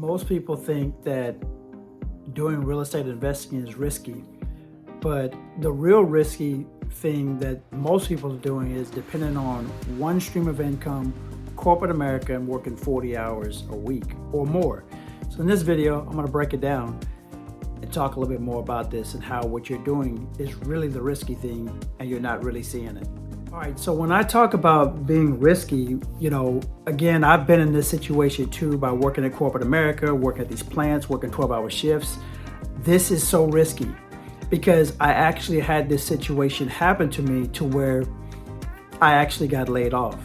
Most people think that doing real estate investing is risky, but the real risky thing that most people are doing is depending on one stream of income, corporate America, and working 40 hours a week or more. So in this video, I'm going to break it down and talk a little bit more about this and how what you're doing is really the risky thing and you're not really seeing it. All right, so when I talk about being risky, again, I've been in this situation too by working at corporate America, working at these plants, working 12-hour shifts. This is so risky because I actually had this situation happen to me to where I actually got laid off.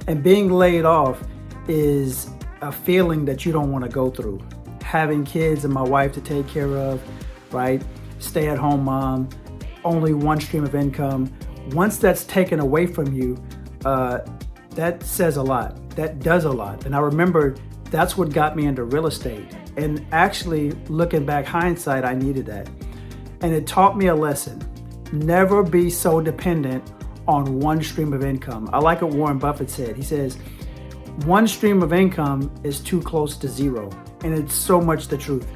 And being laid off is a feeling that you don't want to go through. Having kids and my wife to take care of, right? Stay-at-home mom, only one stream of income. Once that's taken away from you, that says a lot. That does a lot. And I remember that's what got me into real estate. And actually, looking back, hindsight, I needed that. And it taught me a lesson. Never be so dependent on one stream of income. I like what Warren Buffett said. He says, one stream of income is too close to zero. And it's so much the truth.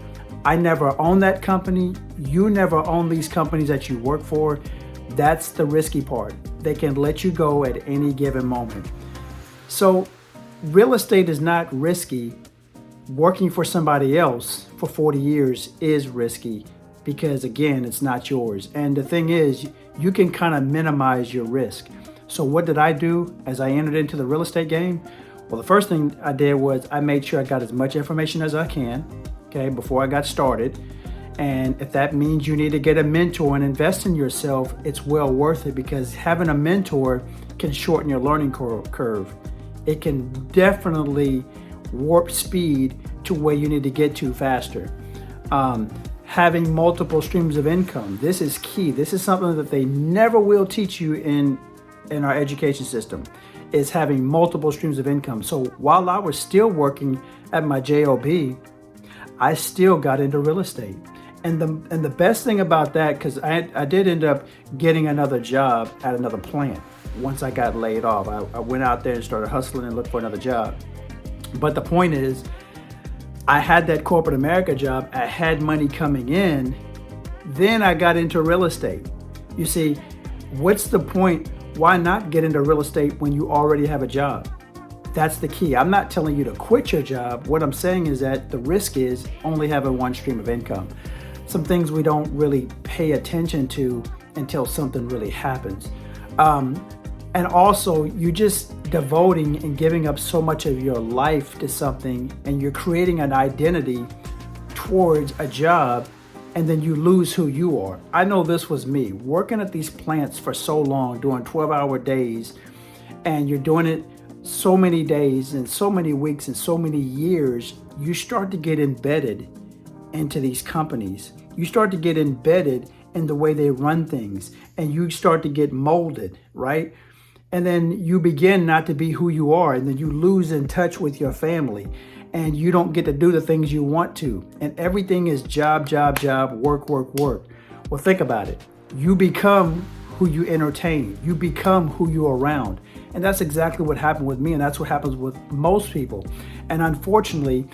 I never owned that company. You never own these companies that you work for. That's the risky part. They can let you go at any given moment. So real estate is not risky. Working for somebody else for 40 years is risky because, again, it's not yours. And the thing is, you can kind of minimize your risk. So what did I do as I entered into the real estate game? Well, the first thing I did was I made sure I got as much information as I can, before I got started. And if that means you need to get a mentor and invest in yourself, it's well worth it because having a mentor can shorten your learning curve. It can definitely warp speed to where you need to get to faster. Having multiple streams of income, this is key. This is something that they never will teach you in our education system, is having multiple streams of income. So while I was still working at my job, I still got into real estate. And the best thing about that, because I did end up getting another job at another plant once I got laid off. I went out there and started hustling and looked for another job. But the point is, I had that corporate America job. I had money coming in. Then I got into real estate. You see, what's the point? Why not get into real estate when you already have a job? That's the key. I'm not telling you to quit your job. What I'm saying is that the risk is only having one stream of income. Some things we don't really pay attention to until something really happens. And also, you just devoting and giving up so much of your life to something, and you're creating an identity towards a job, and then you lose who you are. I know this was me, working at these plants for so long, doing 12-hour days, and you're doing it so many days and so many weeks and so many years, you start to get embedded into these companies. You start to get embedded in the way they run things, and you start to get molded, right? And then you begin not to be who you are, and then you lose in touch with your family, and you don't get to do the things you want to. And everything is job, job, job, work, work, work. Well, think about it. You become who you entertain. You become who you're around. And that's exactly what happened with me, and that's what happens with most people. And unfortunately,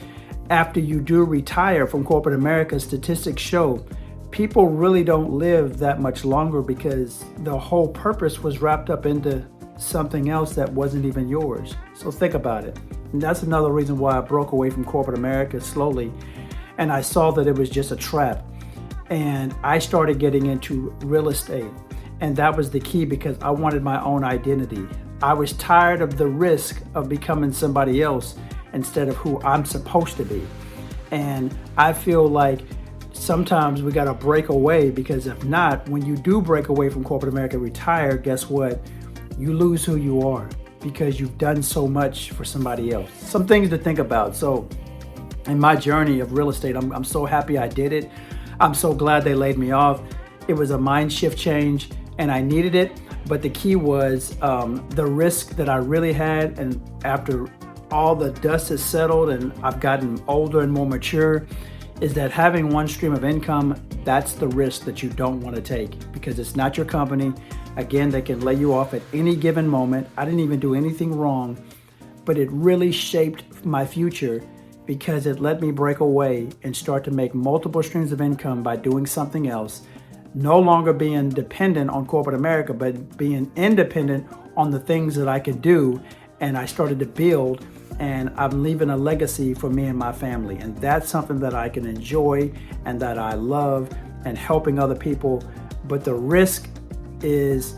after you do retire from corporate America, statistics show people really don't live that much longer because the whole purpose was wrapped up into something else that wasn't even yours. So think about it. And that's another reason why I broke away from corporate America slowly. And I saw that it was just a trap. And I started getting into real estate. And that was the key because I wanted my own identity. I was tired of the risk of becoming somebody else instead of who I'm supposed to be. And I feel like sometimes we got to break away, because if not, when you do break away from corporate America, retire, guess what? You lose who you are because you've done so much for somebody else. Some things to think about. So in my journey of real estate, I'm so happy I did it. I'm so glad they laid me off. It was a mind shift change and I needed it. But the key was the risk that I really had. And after all the dust has settled and I've gotten older and more mature, is that having one stream of income, that's the risk that you don't want to take because it's not your company. Again, they can lay you off at any given moment. I didn't even do anything wrong, but it really shaped my future because it let me break away and start to make multiple streams of income by doing something else, no longer being dependent on corporate America, but being independent on the things that I could do. And I started to build, and I'm leaving a legacy for me and my family. And that's something that I can enjoy and that I love, and helping other people. But the risk is,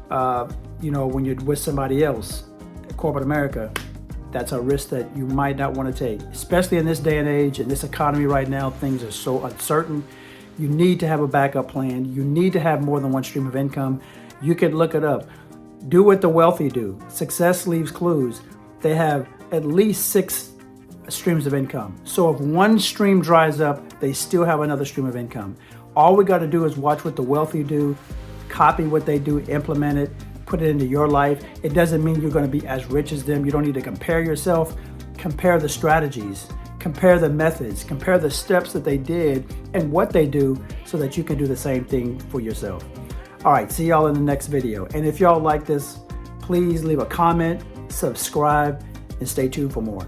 when you're with somebody else, corporate America, that's a risk that you might not want to take, especially in this day and age, in this economy right now. Things are so uncertain. You need to have a backup plan. You need to have more than one stream of income. You can look it up. Do what the wealthy do. Success leaves clues. They have at least 6 streams of income. So if one stream dries up, they still have another stream of income. All we got to do is watch what the wealthy do, copy what they do, implement it, put it into your life. It doesn't mean you're going to be as rich as them. You don't need to compare yourself. Compare the strategies, compare the methods, compare the steps that they did and what they do, so that you can do the same thing for yourself. All right, see y'all in the next video. And if y'all like this, please leave a comment, subscribe, and stay tuned for more.